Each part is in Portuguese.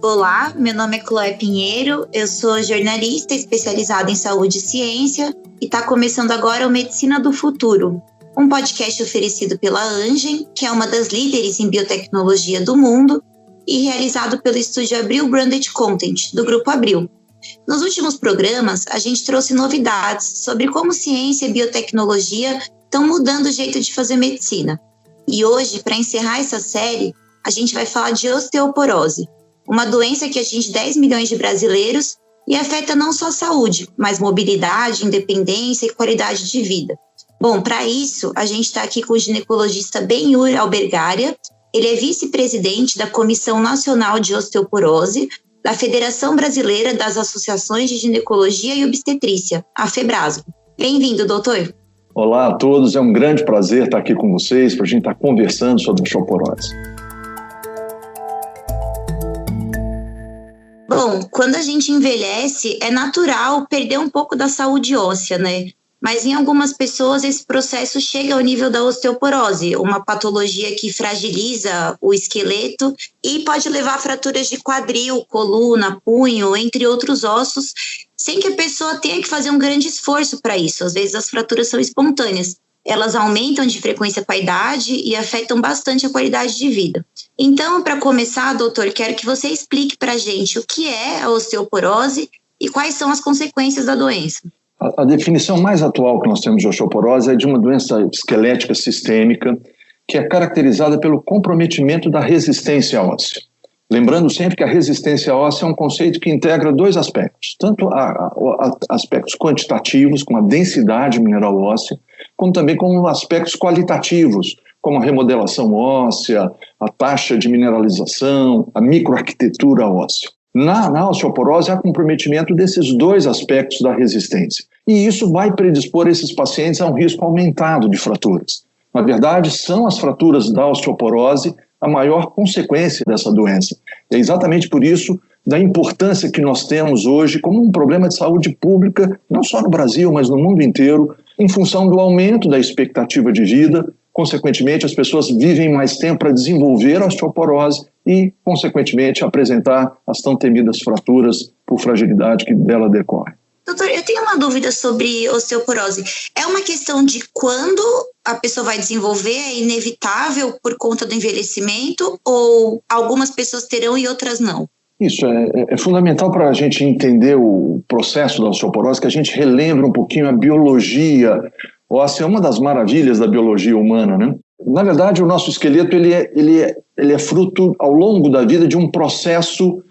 Olá, meu nome é Chloé Pinheiro, eu sou jornalista especializada em saúde e ciência e está começando agora o Medicina do Futuro, um podcast oferecido pela Angen, que é uma das líderes em biotecnologia do mundo e realizado pelo estúdio Abril Branded Content, do Grupo Abril. Nos últimos programas, a gente trouxe novidades sobre como ciência e biotecnologia estão mudando o jeito de fazer medicina. E hoje, para encerrar essa série, a gente vai falar de osteoporose, uma doença que atinge 10 milhões de brasileiros e afeta não só a saúde, mas mobilidade, independência e qualidade de vida. Bom, para isso, a gente está aqui com o ginecologista Ben-Hur Albergaria. Ele é vice-presidente da Comissão Nacional de Osteoporose da Federação Brasileira das Associações de Ginecologia e Obstetrícia, a FEBRASGO. Bem-vindo, doutor. Olá a todos, é um grande prazer estar aqui com vocês para a gente estar conversando sobre a osteoporose. Bom, quando a gente envelhece, é natural perder um pouco da saúde óssea, né? Mas em algumas pessoas esse processo chega ao nível da osteoporose, uma patologia que fragiliza o esqueleto e pode levar a fraturas de quadril, coluna, punho, entre outros ossos, sem que a pessoa tenha que fazer um grande esforço para isso. Às vezes as fraturas são espontâneas. Elas aumentam de frequência com a idade e afetam bastante a qualidade de vida. Então, para começar, doutor, quero que você explique para a gente o que é a osteoporose e quais são as consequências da doença. A definição mais atual que nós temos de osteoporose é de uma doença esquelética sistêmica que é caracterizada pelo comprometimento da resistência óssea. Lembrando sempre que a resistência óssea é um conceito que integra dois aspectos, tanto aspectos quantitativos, como a densidade mineral óssea, como também como aspectos qualitativos, como a remodelação óssea, a taxa de mineralização, a microarquitetura óssea. Na osteoporose há comprometimento desses dois aspectos da resistência. E isso vai predispor esses pacientes a um risco aumentado de fraturas. Na verdade, são as fraturas da osteoporose a maior consequência dessa doença. É exatamente por isso da importância que nós temos hoje como um problema de saúde pública, não só no Brasil, mas no mundo inteiro, em função do aumento da expectativa de vida. Consequentemente, as pessoas vivem mais tempo para desenvolver a osteoporose e, consequentemente, apresentar as tão temidas fraturas por fragilidade que dela decorre. Doutor, eu tenho uma dúvida sobre osteoporose. É uma questão de quando a pessoa vai desenvolver? É inevitável por conta do envelhecimento? Ou algumas pessoas terão e outras não? Isso é fundamental para a gente entender o processo da osteoporose, que a gente relembre um pouquinho a biologia óssea, é uma das maravilhas da biologia humana, né? Na verdade, o nosso esqueleto ele é fruto, ao longo da vida, de um processo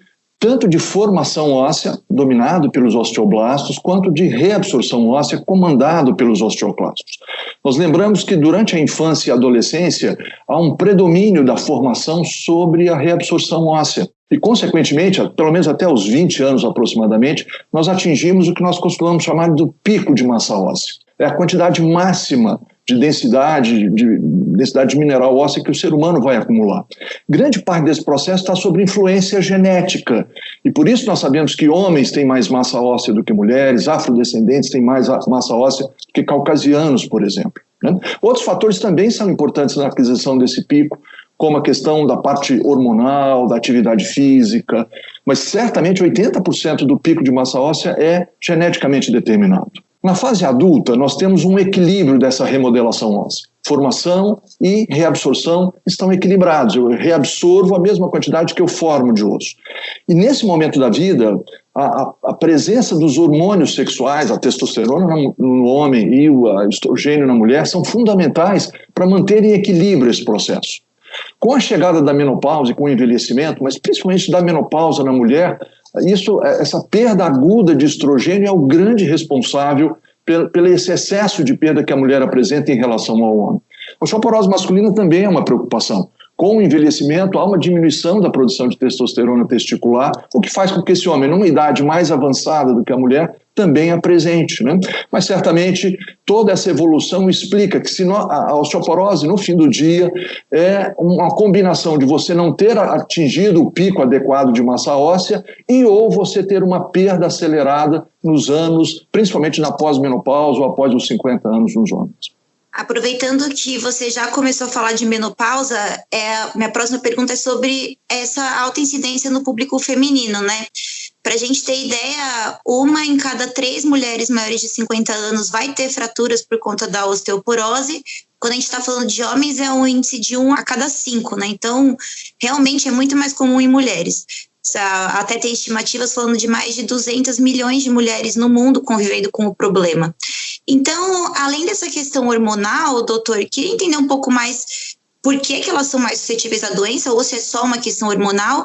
tanto de formação óssea, dominado pelos osteoblastos, quanto de reabsorção óssea, comandado pelos osteoclastos. Nós lembramos que durante a infância e a adolescência há um predomínio da formação sobre a reabsorção óssea. E, consequentemente, pelo menos até os 20 anos aproximadamente, nós atingimos o que nós costumamos chamar do pico de massa óssea. É a quantidade máxima de densidade mineral óssea que o ser humano vai acumular. Grande parte desse processo está sob influência genética, e por isso nós sabemos que homens têm mais massa óssea do que mulheres, afrodescendentes têm mais massa óssea do que caucasianos, por exemplo, né? Outros fatores também são importantes na aquisição desse pico, como a questão da parte hormonal, da atividade física, mas certamente 80% do pico de massa óssea é geneticamente determinado. Na fase adulta, nós temos um equilíbrio dessa remodelação óssea. Formação e reabsorção estão equilibrados. Eu reabsorvo a mesma quantidade que eu formo de osso. E nesse momento da vida, a presença dos hormônios sexuais, a testosterona no homem e o estrogênio na mulher, são fundamentais para manter em equilíbrio esse processo. Com a chegada da menopausa e com o envelhecimento, mas principalmente da menopausa na mulher, essa perda aguda de estrogênio é o grande responsável pelo esse excesso de perda que a mulher apresenta em relação ao homem. A osteoporose masculina também é uma preocupação. Com o envelhecimento, há uma diminuição da produção de testosterona testicular, o que faz com que esse homem, numa idade mais avançada do que a mulher, também apresente, né? Mas certamente toda essa evolução explica que a osteoporose, no fim do dia, é uma combinação de você não ter atingido o pico adequado de massa óssea ou você ter uma perda acelerada nos anos, principalmente na pós-menopausa ou após os 50 anos nos homens. Aproveitando que você já começou a falar de menopausa, minha próxima pergunta é sobre essa alta incidência no público feminino, né? Para a gente ter ideia, 1 em cada 3 mulheres maiores de 50 anos vai ter fraturas por conta da osteoporose. Quando a gente está falando de homens, é um índice de 1 a cada 5, né? Então, realmente é muito mais comum em mulheres. Até tem estimativas falando de mais de 200 milhões de mulheres no mundo convivendo com o problema. Então, além dessa questão hormonal, doutor, queria entender um pouco mais por que elas são mais suscetíveis à doença, ou se é só uma questão hormonal,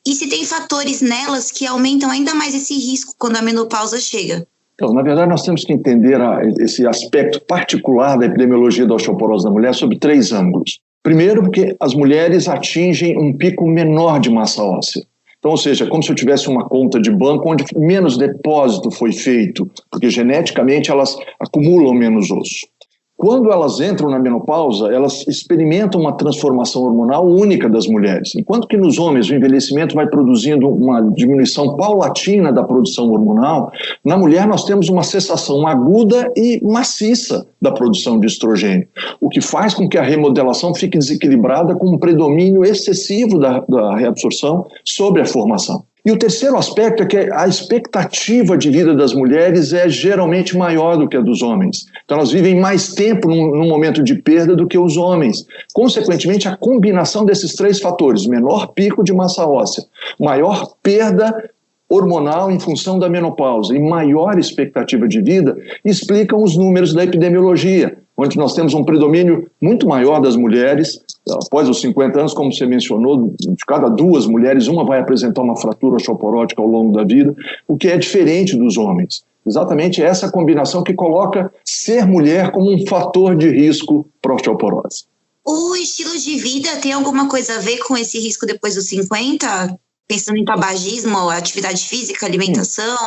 e se tem fatores nelas que aumentam ainda mais esse risco quando a menopausa chega. Então, na verdade, nós temos que entender esse aspecto particular da epidemiologia da osteoporose na mulher sob 3 ângulos. Primeiro, porque as mulheres atingem um pico menor de massa óssea. Então, ou seja, como se eu tivesse uma conta de banco onde menos depósito foi feito, porque geneticamente elas acumulam menos osso. Quando elas entram na menopausa, elas experimentam uma transformação hormonal única das mulheres. Enquanto que nos homens o envelhecimento vai produzindo uma diminuição paulatina da produção hormonal, na mulher nós temos uma cessação aguda e maciça da produção de estrogênio, o que faz com que a remodelação fique desequilibrada com um predomínio excessivo da reabsorção sobre a formação. E o terceiro aspecto é que a expectativa de vida das mulheres é geralmente maior do que a dos homens. Então elas vivem mais tempo num momento de perda do que os homens. Consequentemente, a combinação desses 3 fatores, menor pico de massa óssea, maior perda hormonal em função da menopausa e maior expectativa de vida, explicam os números da epidemiologia, onde nós temos um predomínio muito maior das mulheres. Após os 50 anos, como você mencionou, de cada 2 mulheres, uma vai apresentar uma fratura osteoporótica ao longo da vida, o que é diferente dos homens. Exatamente essa combinação que coloca ser mulher como um fator de risco para a osteoporose. O estilo de vida tem alguma coisa a ver com esse risco depois dos 50? Pensando em tabagismo, atividade física, alimentação?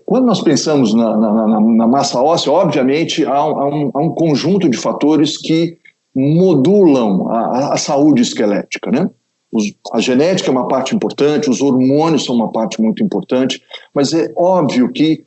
Quando nós pensamos na massa óssea, obviamente há um conjunto de fatores que modulam a saúde esquelética, né? A genética é uma parte importante, os hormônios são uma parte muito importante, mas é óbvio que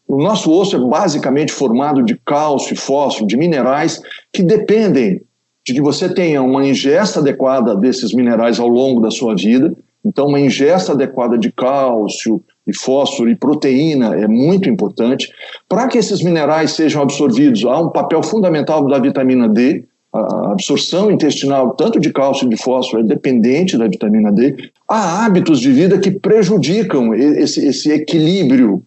o nosso osso é basicamente formado de cálcio e fósforo, de minerais que dependem de que você tenha uma ingesta adequada desses minerais ao longo da sua vida. Então, uma ingesta adequada de cálcio e fósforo e proteína é muito importante. Para que esses minerais sejam absorvidos, há um papel fundamental da vitamina D. A absorção intestinal, tanto de cálcio e de fósforo, é dependente da vitamina D. Há hábitos de vida que prejudicam esse equilíbrio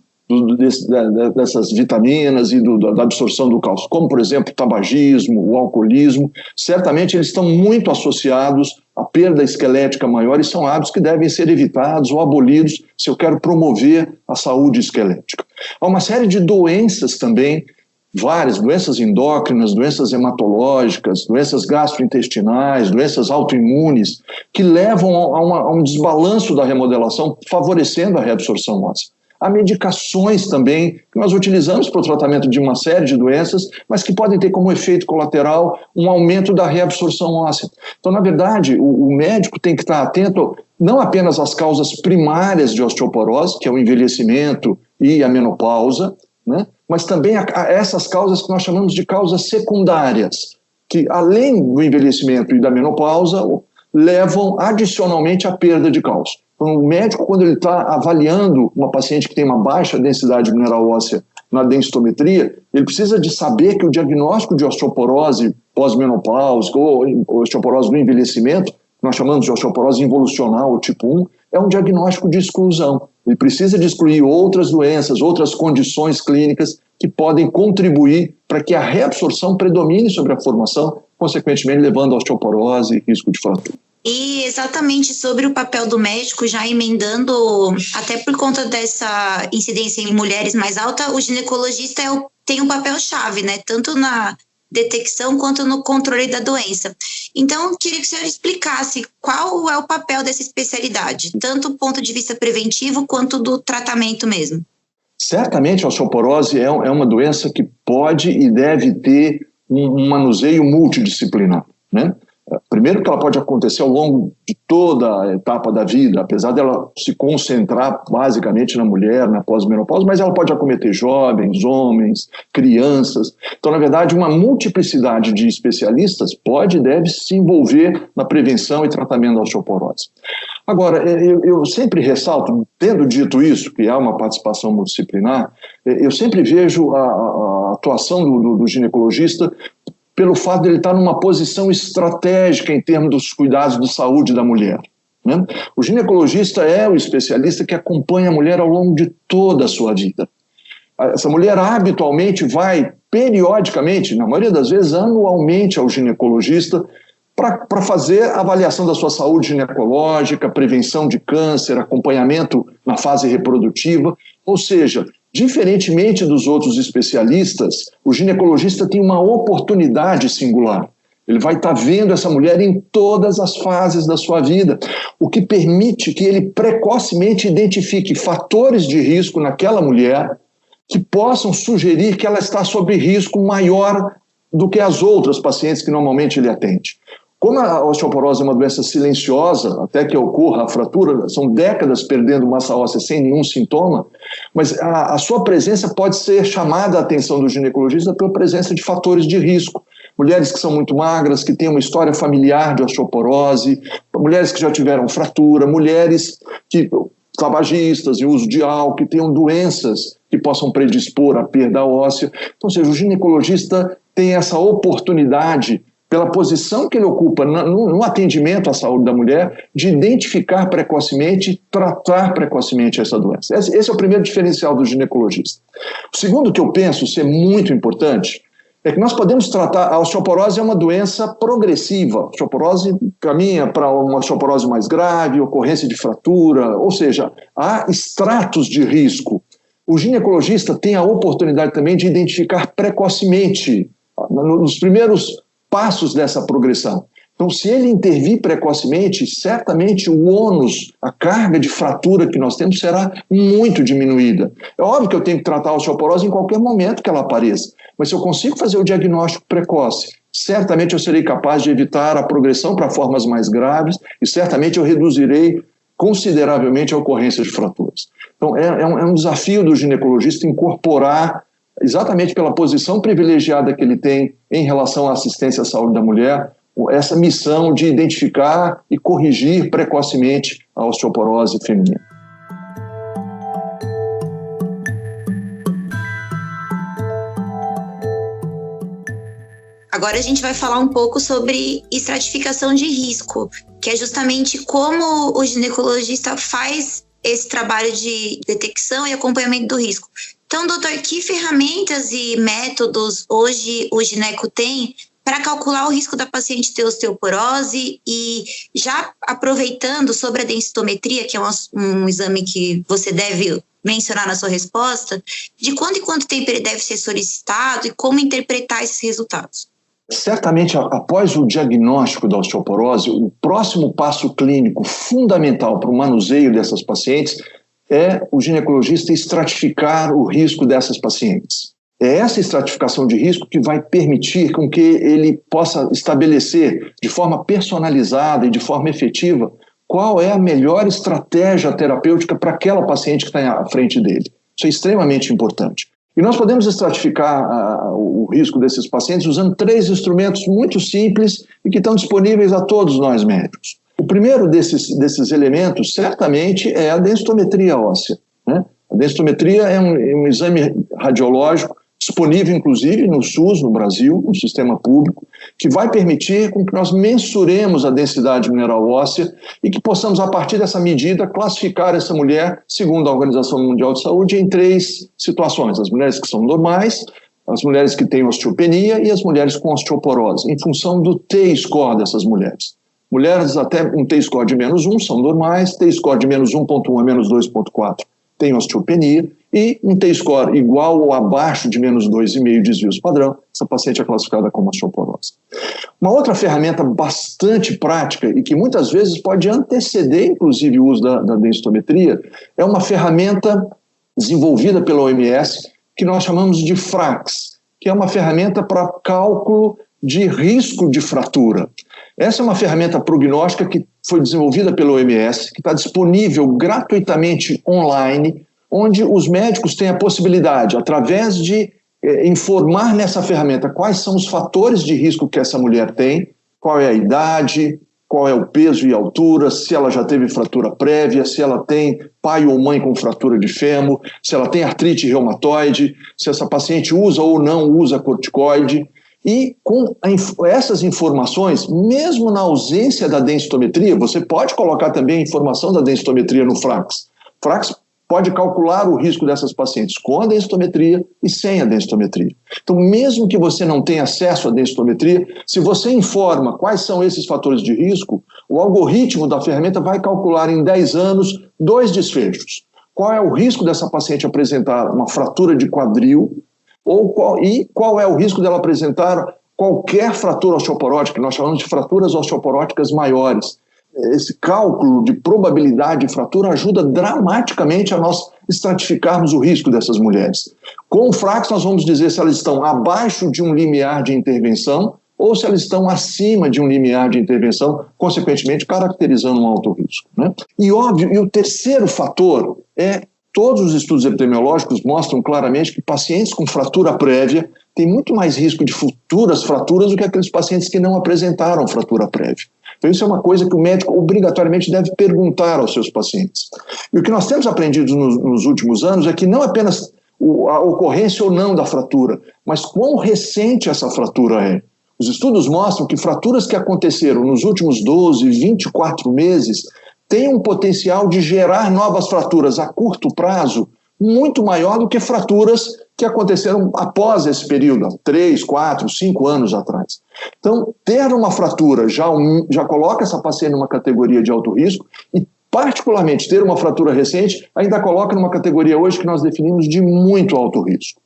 dessas vitaminas e da absorção do cálcio, como, por exemplo, o tabagismo, o alcoolismo. Certamente eles estão muito associados à perda esquelética maior e são hábitos que devem ser evitados ou abolidos se eu quero promover a saúde esquelética. Há uma série de doenças também, várias doenças endócrinas, doenças hematológicas, doenças gastrointestinais, doenças autoimunes, que levam a um desbalanço da remodelação, favorecendo a reabsorção óssea. Há medicações também que nós utilizamos para o tratamento de uma série de doenças, mas que podem ter como efeito colateral um aumento da reabsorção óssea. Então, na verdade, o médico tem que estar atento não apenas às causas primárias de osteoporose, que é o envelhecimento e a menopausa, né? Mas também a essas causas que nós chamamos de causas secundárias, que além do envelhecimento e da menopausa, levam adicionalmente à perda de cálcio. Então, o médico, quando ele está avaliando uma paciente que tem uma baixa densidade mineral óssea na densitometria, ele precisa de saber que o diagnóstico de osteoporose pós-menopausa ou osteoporose no envelhecimento, nós chamamos de osteoporose involucional, tipo 1, é um diagnóstico de exclusão. Ele precisa de excluir outras doenças, outras condições clínicas que podem contribuir para que a reabsorção predomine sobre a formação, consequentemente levando a osteoporose e risco de fratura. E exatamente sobre o papel do médico, já emendando, até por conta dessa incidência em mulheres mais alta, o ginecologista tem um papel-chave, né? Tanto na detecção quanto no controle da doença. Então, queria que o senhor explicasse qual é o papel dessa especialidade, tanto do ponto de vista preventivo quanto do tratamento mesmo. Certamente a osteoporose é uma doença que pode e deve ter um manuseio multidisciplinar, né? Primeiro que ela pode acontecer ao longo de toda a etapa da vida, apesar dela se concentrar basicamente na mulher, na pós-menopausa, mas ela pode acometer jovens, homens, crianças. Então, na verdade, uma multiplicidade de especialistas pode e deve se envolver na prevenção e tratamento da osteoporose. Agora, eu sempre ressalto, tendo dito isso, que há uma participação multidisciplinar, eu sempre vejo a atuação do ginecologista pelo fato de ele estar numa posição estratégica em termos dos cuidados de saúde da mulher, né? O ginecologista é o especialista que acompanha a mulher ao longo de toda a sua vida. Essa mulher habitualmente vai, periodicamente, na maioria das vezes anualmente, ao ginecologista para fazer a avaliação da sua saúde ginecológica, prevenção de câncer, acompanhamento na fase reprodutiva, ou seja, diferentemente dos outros especialistas, o ginecologista tem uma oportunidade singular. Ele vai estar vendo essa mulher em todas as fases da sua vida, o que permite que ele precocemente identifique fatores de risco naquela mulher que possam sugerir que ela está sob risco maior do que as outras pacientes que normalmente ele atende. Como a osteoporose é uma doença silenciosa, até que ocorra a fratura, são décadas perdendo massa óssea sem nenhum sintoma, mas a sua presença pode ser chamada a atenção do ginecologista pela presença de fatores de risco. Mulheres que são muito magras, que têm uma história familiar de osteoporose, mulheres que já tiveram fratura, mulheres tabagistas e uso de álcool, que tenham doenças que possam predispor à perda óssea. Então, ou seja, o ginecologista tem essa oportunidade, pela posição que ele ocupa no atendimento à saúde da mulher, de identificar precocemente e tratar precocemente essa doença. Esse é o primeiro diferencial do ginecologista. O segundo que eu penso ser muito importante é que nós podemos tratar, a osteoporose é uma doença progressiva. A osteoporose caminha para uma osteoporose mais grave, ocorrência de fratura, ou seja, há estratos de risco. O ginecologista tem a oportunidade também de identificar precocemente, nos primeiros passos dessa progressão. Então, se ele intervir precocemente, certamente o ônus, a carga de fratura que nós temos será muito diminuída. É óbvio que eu tenho que tratar a osteoporose em qualquer momento que ela apareça, mas se eu consigo fazer o diagnóstico precoce, certamente eu serei capaz de evitar a progressão para formas mais graves e certamente eu reduzirei consideravelmente a ocorrência de fraturas. Então, é um desafio do ginecologista incorporar, exatamente pela posição privilegiada que ele tem em relação à assistência à saúde da mulher, essa missão de identificar e corrigir precocemente a osteoporose feminina. Agora a gente vai falar um pouco sobre estratificação de risco, que é justamente como o ginecologista faz esse trabalho de detecção e acompanhamento do risco. Então, doutor, que ferramentas e métodos hoje o gineco tem para calcular o risco da paciente ter osteoporose? E já aproveitando sobre a densitometria, que é um exame que você deve mencionar na sua resposta, de quanto em quanto tempo ele deve ser solicitado e como interpretar esses resultados? Certamente, após o diagnóstico da osteoporose, o próximo passo clínico fundamental para o manuseio dessas pacientes é o ginecologista estratificar o risco dessas pacientes. É essa estratificação de risco que vai permitir com que ele possa estabelecer de forma personalizada e de forma efetiva qual é a melhor estratégia terapêutica para aquela paciente que está à frente dele. Isso é extremamente importante. E nós podemos estratificar o risco desses pacientes usando 3 instrumentos muito simples e que estão disponíveis a todos nós médicos. O primeiro desses elementos, certamente, é a densitometria óssea, né? A densitometria é um exame radiológico disponível, inclusive, no SUS, no Brasil, no sistema público, que vai permitir com que nós mensuremos a densidade mineral óssea e que possamos, a partir dessa medida, classificar essa mulher, segundo a Organização Mundial de Saúde, em 3 situações: as mulheres que são normais, as mulheres que têm osteopenia e as mulheres com osteoporose, em função do T-score dessas mulheres. Mulheres até um T-score de -1 são normais, T-score de -1.1 a -2.4 tem osteopenia, e um T-score igual ou abaixo de -2,5 desvios padrão, essa paciente é classificada como osteoporose. Uma outra ferramenta bastante prática e que muitas vezes pode anteceder, inclusive, o uso da densitometria, é uma ferramenta desenvolvida pela OMS que nós chamamos de FRAX, que é uma ferramenta para cálculo de risco de fratura. Essa é uma ferramenta prognóstica que foi desenvolvida pela OMS, que está disponível gratuitamente online, onde os médicos têm a possibilidade, através de informar nessa ferramenta quais são os fatores de risco que essa mulher tem, qual é a idade, qual é o peso e altura, se ela já teve fratura prévia, se ela tem pai ou mãe com fratura de fêmur, se ela tem artrite reumatoide, se essa paciente usa ou não usa corticoide. E com essas informações, mesmo na ausência da densitometria, você pode colocar também a informação da densitometria no Frax. Frax pode calcular o risco dessas pacientes com a densitometria e sem a densitometria. Então, mesmo que você não tenha acesso à densitometria, se você informa quais são esses fatores de risco, o algoritmo da ferramenta vai calcular em 10 anos 2 desfechos. Qual é o risco dessa paciente apresentar uma fratura de quadril e qual é o risco dela apresentar qualquer fratura osteoporótica, que nós chamamos de fraturas osteoporóticas maiores. Esse cálculo de probabilidade de fratura ajuda dramaticamente a nós estratificarmos o risco dessas mulheres. Com o Frax, nós vamos dizer se elas estão abaixo de um limiar de intervenção ou se elas estão acima de um limiar de intervenção, consequentemente caracterizando um alto risco, né? E óbvio, e o terceiro fator é, todos os estudos epidemiológicos mostram claramente que pacientes com fratura prévia têm muito mais risco de futuras fraturas do que aqueles pacientes que não apresentaram fratura prévia. Então, isso é uma coisa que o médico obrigatoriamente deve perguntar aos seus pacientes. E o que nós temos aprendido nos últimos anos é que não apenas a ocorrência ou não da fratura, mas quão recente essa fratura é. Os estudos mostram que fraturas que aconteceram nos últimos 12, 24 meses têm um potencial de gerar novas fraturas a curto prazo muito maior do que fraturas que aconteceram após esse período, há 3, 4, 5 anos atrás. Então, ter uma fratura já coloca essa paciente numa categoria de alto risco e, particularmente, ter uma fratura recente ainda coloca numa categoria hoje que nós definimos de muito alto risco.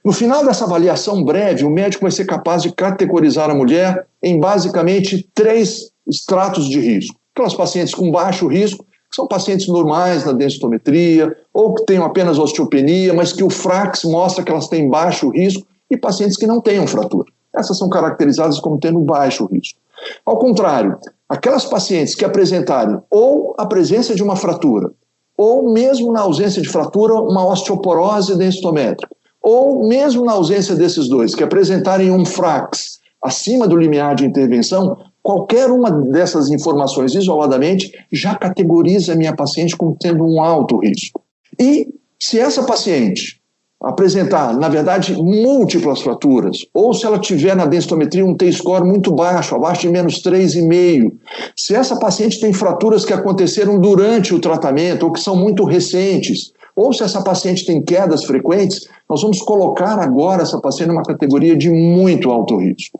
No final dessa avaliação breve, o médico vai ser capaz de categorizar a mulher em basicamente 3 estratos de risco. Aquelas pacientes com baixo risco, que são pacientes normais na densitometria, ou que tenham apenas osteopenia, mas que o Frax mostra que elas têm baixo risco, e pacientes que não tenham fratura. Essas são caracterizadas como tendo baixo risco. Ao contrário, aquelas pacientes que apresentarem ou a presença de uma fratura, ou mesmo na ausência de fratura, uma osteoporose densitométrica, ou mesmo na ausência desses dois, que apresentarem um Frax acima do limiar de intervenção, qualquer uma dessas informações isoladamente já categoriza a minha paciente como tendo um alto risco. E se essa paciente apresentar, na verdade, múltiplas fraturas, ou se ela tiver na densitometria um T-score muito baixo, abaixo de menos 3,5, se essa paciente tem fraturas que aconteceram durante o tratamento ou que são muito recentes, ou se essa paciente tem quedas frequentes, nós vamos colocar agora essa paciente numa categoria de muito alto risco.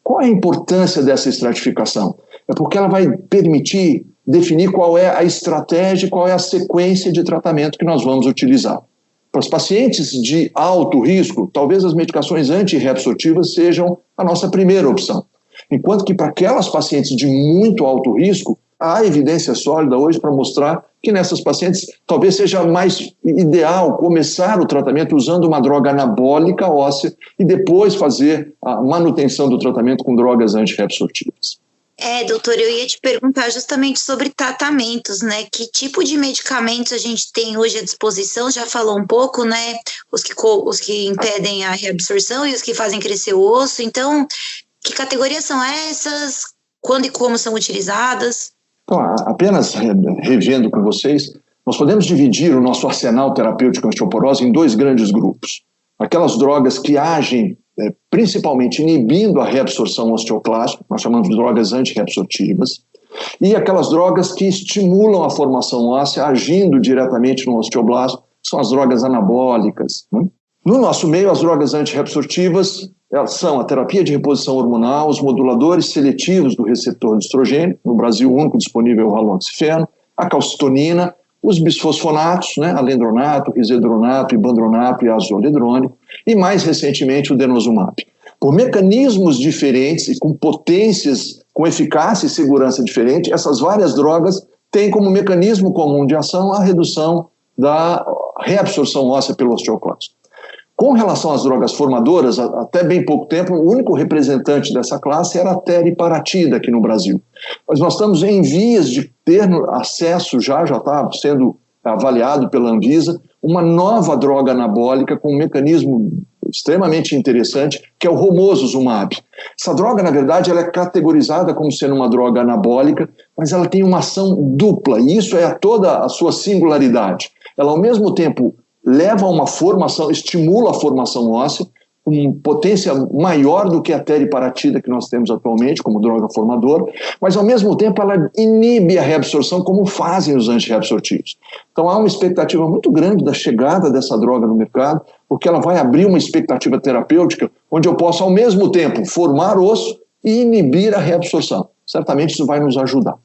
Qual é a importância dessa estratificação? É porque ela vai permitir definir qual é a estratégia, qual é a sequência de tratamento que nós vamos utilizar. Para os pacientes de alto risco, talvez as medicações antirreabsortivas sejam a nossa primeira opção. Enquanto que para aquelas pacientes de muito alto risco, há evidência sólida hoje para mostrar que nessas pacientes talvez seja mais ideal começar o tratamento usando uma droga anabólica óssea e depois fazer a manutenção do tratamento com drogas antirreabsortivas. Doutor, eu ia te perguntar justamente sobre tratamentos, né? Que tipo de medicamentos a gente tem hoje à disposição? Já falou um pouco, né? Os que impedem a reabsorção e os que fazem crescer o osso. Então, que categorias são essas? Quando e como são utilizadas? Então, apenas revendo com vocês, nós podemos dividir o nosso arsenal terapêutico osteoporose em 2 grandes grupos. Aquelas drogas que agem principalmente inibindo a reabsorção osteoclástica, nós chamamos de drogas antirreabsortivas, e aquelas drogas que estimulam a formação óssea agindo diretamente no osteoblasto, são as drogas anabólicas, né? No nosso meio, as drogas antirreabsortivas elas são a terapia de reposição hormonal, os moduladores seletivos do receptor de estrogênio, no Brasil o único disponível é o haloxifeno, a calcitonina, os bisfosfonatos, né, alendronato, risedronato, ibandronato e azoledrônico, e mais recentemente o denosumab. Por mecanismos diferentes e com potências, com eficácia e segurança diferente, essas várias drogas têm como mecanismo comum de ação a redução da reabsorção óssea pelo osteoclasto. Com relação às drogas formadoras, até bem pouco tempo, o único representante dessa classe era a teriparatida aqui no Brasil. Mas nós estamos em vias de ter acesso, já está sendo avaliado pela Anvisa, uma nova droga anabólica com um mecanismo extremamente interessante, que é o romosozumab. Essa droga, na verdade, ela é categorizada como sendo uma droga anabólica, mas ela tem uma ação dupla, e isso é toda a sua singularidade. Ela, ao mesmo tempo, leva a uma formação, estimula a formação óssea, com potência maior do que a teriparatida que nós temos atualmente como droga formadora, mas ao mesmo tempo ela inibe a reabsorção como fazem os antirreabsortivos. Então há uma expectativa muito grande da chegada dessa droga no mercado, porque ela vai abrir uma expectativa terapêutica onde eu posso ao mesmo tempo formar osso e inibir a reabsorção. Certamente isso vai nos ajudar.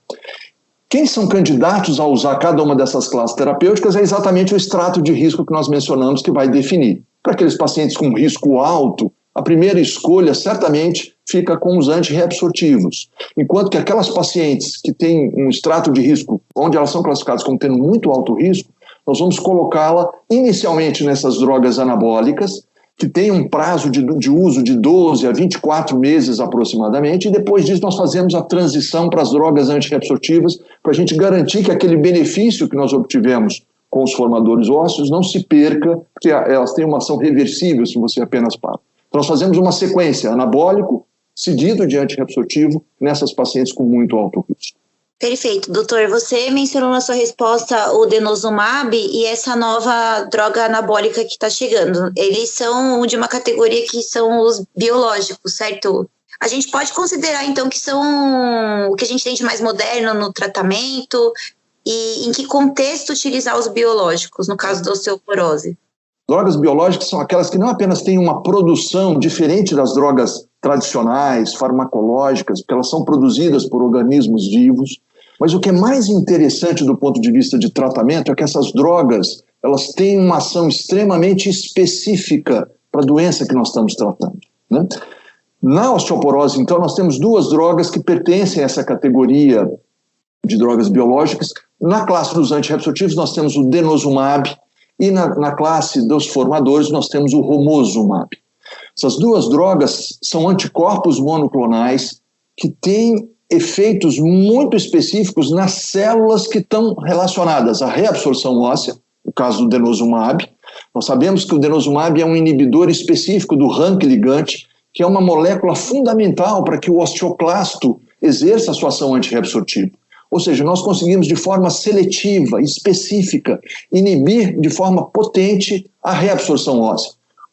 Quem são candidatos a usar cada uma dessas classes terapêuticas é exatamente o extrato de risco que nós mencionamos que vai definir. Para aqueles pacientes com risco alto, a primeira escolha certamente fica com os antirreabsortivos. Enquanto que aquelas pacientes que têm um extrato de risco, onde elas são classificadas como tendo muito alto risco, nós vamos colocá-la inicialmente nessas drogas anabólicas, que tem um prazo de uso de 12 a 24 meses aproximadamente, e depois disso nós fazemos a transição para as drogas antirreabsortivas, para a gente garantir que aquele benefício que nós obtivemos com os formadores ósseos não se perca, porque elas têm uma ação reversível se você apenas para. Então nós fazemos uma sequência anabólico seguido de antirreabsortivo nessas pacientes com muito alto risco. Perfeito. Doutor, você mencionou na sua resposta o denosumab e essa nova droga anabólica que está chegando. Eles são de uma categoria que são os biológicos, certo? A gente pode considerar, então, que são o que a gente tem de mais moderno no tratamento e em que contexto utilizar os biológicos, no caso da osteoporose? Drogas biológicas são aquelas que não apenas têm uma produção diferente das drogas tradicionais, farmacológicas, porque elas são produzidas por organismos vivos, mas o que é mais interessante do ponto de vista de tratamento é que essas drogas, elas têm uma ação extremamente específica para a doença que nós estamos tratando, né? Na osteoporose, então, nós temos duas drogas que pertencem a essa categoria de drogas biológicas. Na classe dos antirreabsortivos, nós temos o denosumab, e na classe dos formadores, nós temos o romosozumab. Essas duas drogas são anticorpos monoclonais que têm efeitos muito específicos nas células que estão relacionadas à reabsorção óssea, no caso do denosumab. Nós sabemos que o denosumab é um inibidor específico do RANKI ligante, que é uma molécula fundamental para que o osteoclasto exerça a sua ação antirreabsortiva. Ou seja, nós conseguimos de forma seletiva, específica, inibir de forma potente a reabsorção óssea.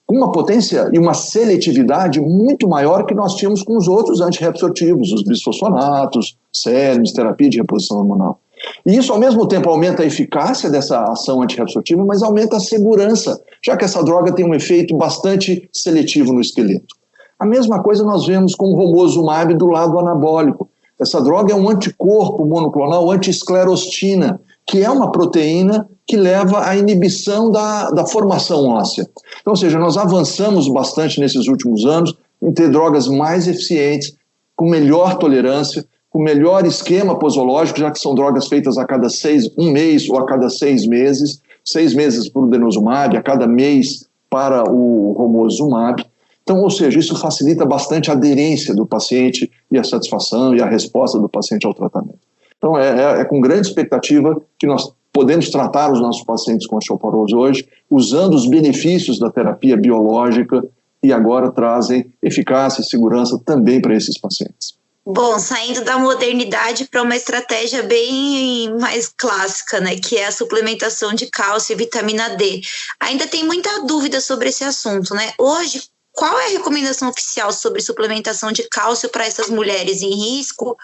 Uma potência e uma seletividade muito maior que nós tínhamos com os outros antirreabsortivos, os bisfosfonatos, SERMs, terapia de reposição hormonal. E isso, ao mesmo tempo, aumenta a eficácia dessa ação antirreabsortiva, mas aumenta a segurança, já que essa droga tem um efeito bastante seletivo no esqueleto. A mesma coisa nós vemos com o romosozumab do lado anabólico. Essa droga é um anticorpo monoclonal anti-esclerostina, que é uma proteína que leva à inibição da formação óssea. Então, ou seja, nós avançamos bastante nesses últimos anos em ter drogas mais eficientes, com melhor tolerância, com melhor esquema posológico, já que são drogas feitas a cada um mês ou a cada 6 meses, 6 meses para o denosumab, a cada mês para o romosozumab. Então, ou seja, isso facilita bastante a aderência do paciente e a satisfação e a resposta do paciente ao tratamento. Então, é com grande expectativa que nós podemos tratar os nossos pacientes com osteoporose hoje, usando os benefícios da terapia biológica e agora trazem eficácia e segurança também para esses pacientes. Bom, saindo da modernidade para uma estratégia bem mais clássica, né, que é a suplementação de cálcio e vitamina D. Ainda tem muita dúvida sobre esse assunto, né? Hoje, qual é a recomendação oficial sobre suplementação de cálcio para essas mulheres em risco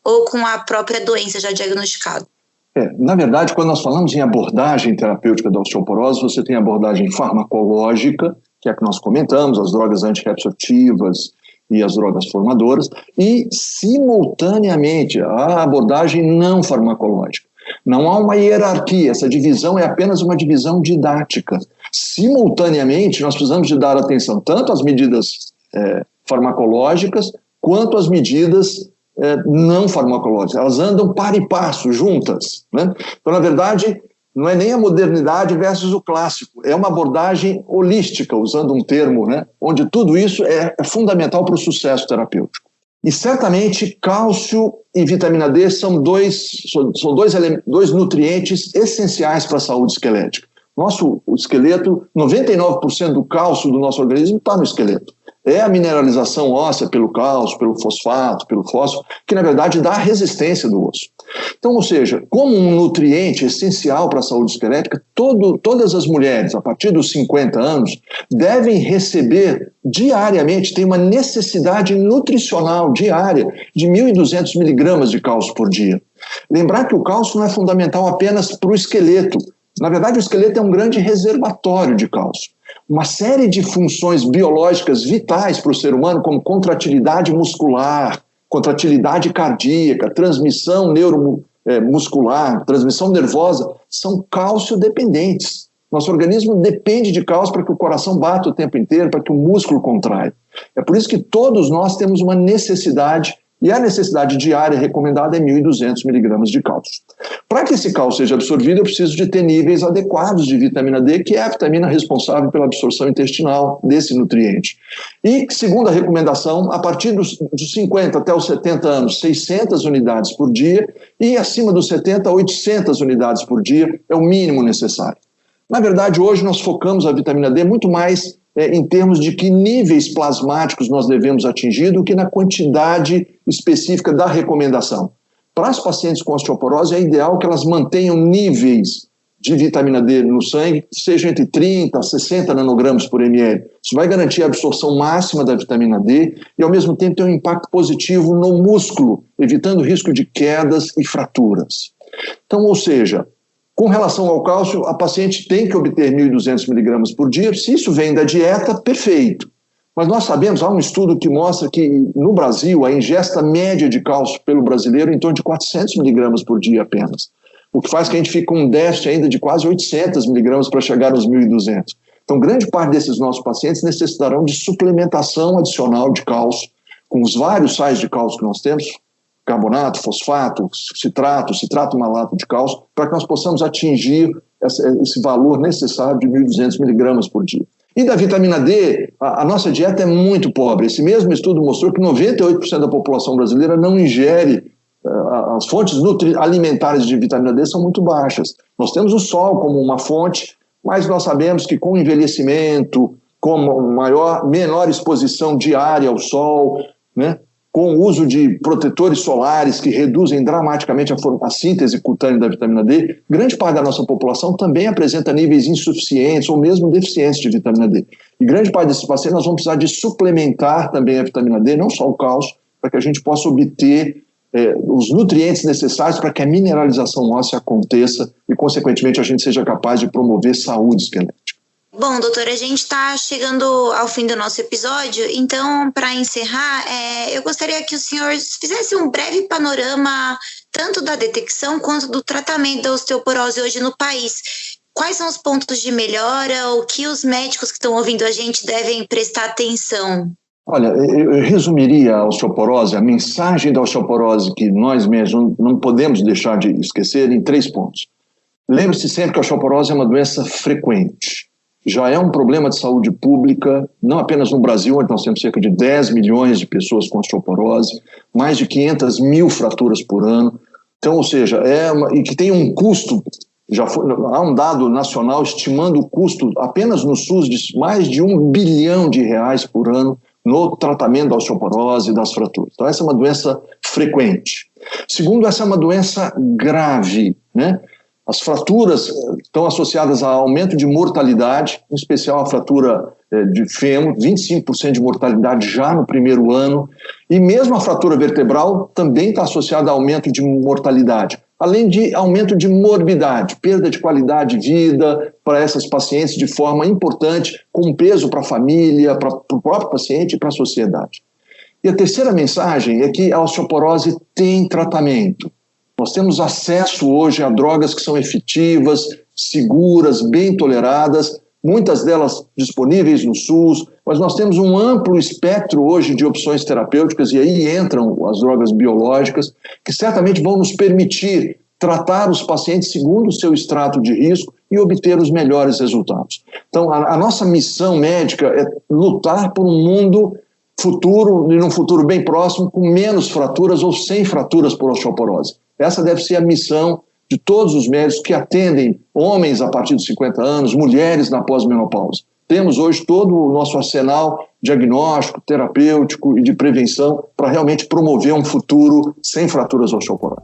ou com a própria doença já diagnosticada? Na verdade, quando nós falamos em abordagem terapêutica da osteoporose, você tem a abordagem farmacológica, que é a que nós comentamos, as drogas antirreabsortivas e as drogas formadoras, e, simultaneamente, a abordagem não farmacológica. Não há uma hierarquia, essa divisão é apenas uma divisão didática. Simultaneamente, nós precisamos de dar atenção tanto às medidas farmacológicas quanto às medidas não farmacológicas. Elas andam par e passo, juntas, né? Então, na verdade, não é nem a modernidade versus o clássico, é uma abordagem holística, usando um termo, né, onde tudo isso é fundamental para o sucesso terapêutico. E certamente cálcio e vitamina D são dois nutrientes essenciais para a saúde esquelética. O esqueleto, 99% do cálcio do nosso organismo está no esqueleto. É a mineralização óssea pelo cálcio, pelo fosfato, pelo fósforo, que na verdade dá a resistência do osso. Então, ou seja, como um nutriente essencial para a saúde esquelética, todas as mulheres, a partir dos 50 anos, devem receber diariamente, tem uma necessidade nutricional diária de 1.200 miligramas de cálcio por dia. Lembrar que o cálcio não é fundamental apenas para o esqueleto. Na verdade, o esqueleto é um grande reservatório de cálcio. Uma série de funções biológicas vitais para o ser humano, como contratilidade muscular, contratilidade cardíaca, transmissão neuromuscular, transmissão nervosa, são cálcio dependentes. Nosso organismo depende de cálcio para que o coração bata o tempo inteiro, para que o músculo contraia. É por isso que todos nós temos uma necessidade, e a necessidade diária recomendada é 1.200 miligramas de cálcio. Para que esse cálcio seja absorvido, eu preciso de ter níveis adequados de vitamina D, que é a vitamina responsável pela absorção intestinal desse nutriente. E, segundo a recomendação, a partir dos 50 até os 70 anos, 600 unidades por dia, e acima dos 70, 800 unidades por dia é o mínimo necessário. Na verdade, hoje nós focamos a vitamina D muito mais em termos de que níveis plasmáticos nós devemos atingir do que na quantidade específica da recomendação. Para as pacientes com osteoporose, é ideal que elas mantenham níveis de vitamina D no sangue que sejam entre 30 a 60 nanogramas por ml. Isso vai garantir a absorção máxima da vitamina D e, ao mesmo tempo, ter um impacto positivo no músculo, evitando o risco de quedas e fraturas. Então, ou seja, com relação ao cálcio, a paciente tem que obter 1.200 miligramas por dia. Se isso vem da dieta, perfeito. Mas nós sabemos, há um estudo que mostra que no Brasil a ingesta média de cálcio pelo brasileiro é em torno de 400 miligramas por dia apenas. O que faz que a gente fique com um déficit ainda de quase 800 miligramas para chegar aos 1.200. Então, grande parte desses nossos pacientes necessitarão de suplementação adicional de cálcio, com os vários sais de cálcio que nós temos, carbonato, fosfato, citrato malato de cálcio, para que nós possamos atingir esse valor necessário de 1.200 miligramas por dia. E da vitamina D, a nossa dieta é muito pobre. Esse mesmo estudo mostrou que 98% da população brasileira não ingere, as fontes alimentares de vitamina D são muito baixas. Nós temos o sol como uma fonte, mas nós sabemos que com o envelhecimento, com menor exposição diária ao sol, né, com o uso de protetores solares que reduzem dramaticamente a síntese cutânea da vitamina D, grande parte da nossa população também apresenta níveis insuficientes ou mesmo deficientes de vitamina D. E grande parte desses pacientes nós vamos precisar de suplementar também a vitamina D, não só o cálcio, para que a gente possa obter os nutrientes necessários para que a mineralização óssea aconteça e, consequentemente, a gente seja capaz de promover saúde esquelética. Bom, doutora, a gente está chegando ao fim do nosso episódio, então, para encerrar, eu gostaria que o senhor fizesse um breve panorama tanto da detecção quanto do tratamento da osteoporose hoje no país. Quais são os pontos de melhora, o que os médicos que estão ouvindo a gente devem prestar atenção? Olha, eu resumiria a osteoporose, a mensagem da osteoporose que nós mesmos não podemos deixar de esquecer em 3 pontos. Lembre-se sempre que a osteoporose é uma doença frequente. Já é um problema de saúde pública, não apenas no Brasil, onde nós temos cerca de 10 milhões de pessoas com osteoporose, mais de 500 mil fraturas por ano. Então, ou seja, e que tem um custo, há um dado nacional estimando o custo apenas no SUS de mais de R$1 bilhão por ano no tratamento da osteoporose e das fraturas. Então, essa é uma doença frequente. Segundo, essa é uma doença grave, né? As fraturas estão associadas a aumento de mortalidade, em especial a fratura de fêmur, 25% de mortalidade já no primeiro ano, e mesmo a fratura vertebral também está associada a aumento de mortalidade, além de aumento de morbidade, perda de qualidade de vida para essas pacientes de forma importante, com peso para a família, para o próprio paciente e para a sociedade. E a terceira mensagem é que a osteoporose tem tratamento. Nós temos acesso hoje a drogas que são efetivas, seguras, bem toleradas, muitas delas disponíveis no SUS, mas nós temos um amplo espectro hoje de opções terapêuticas, e aí entram as drogas biológicas, que certamente vão nos permitir tratar os pacientes segundo o seu extrato de risco e obter os melhores resultados. Então, a nossa missão médica é lutar por um mundo futuro, e num futuro bem próximo, com menos fraturas ou sem fraturas por osteoporose. Essa deve ser a missão de todos os médicos que atendem homens a partir dos 50 anos, mulheres na pós-menopausa. Temos hoje todo o nosso arsenal diagnóstico, terapêutico e de prevenção para realmente promover um futuro sem fraturas osteoporose.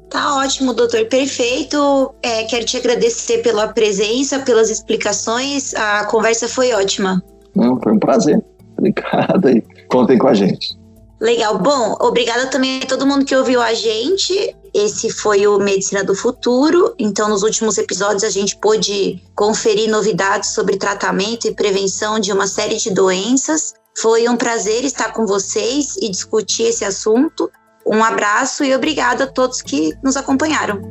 Tá ótimo, doutor, perfeito. Quero te agradecer pela presença, pelas explicações. A conversa foi ótima. Não, foi um prazer. Obrigado aí. Contem com a gente. Legal. Bom, obrigada também a todo mundo que ouviu a gente. Esse foi o Medicina do Futuro. Então, nos últimos episódios, a gente pôde conferir novidades sobre tratamento e prevenção de uma série de doenças. Foi um prazer estar com vocês e discutir esse assunto. Um abraço e obrigada a todos que nos acompanharam.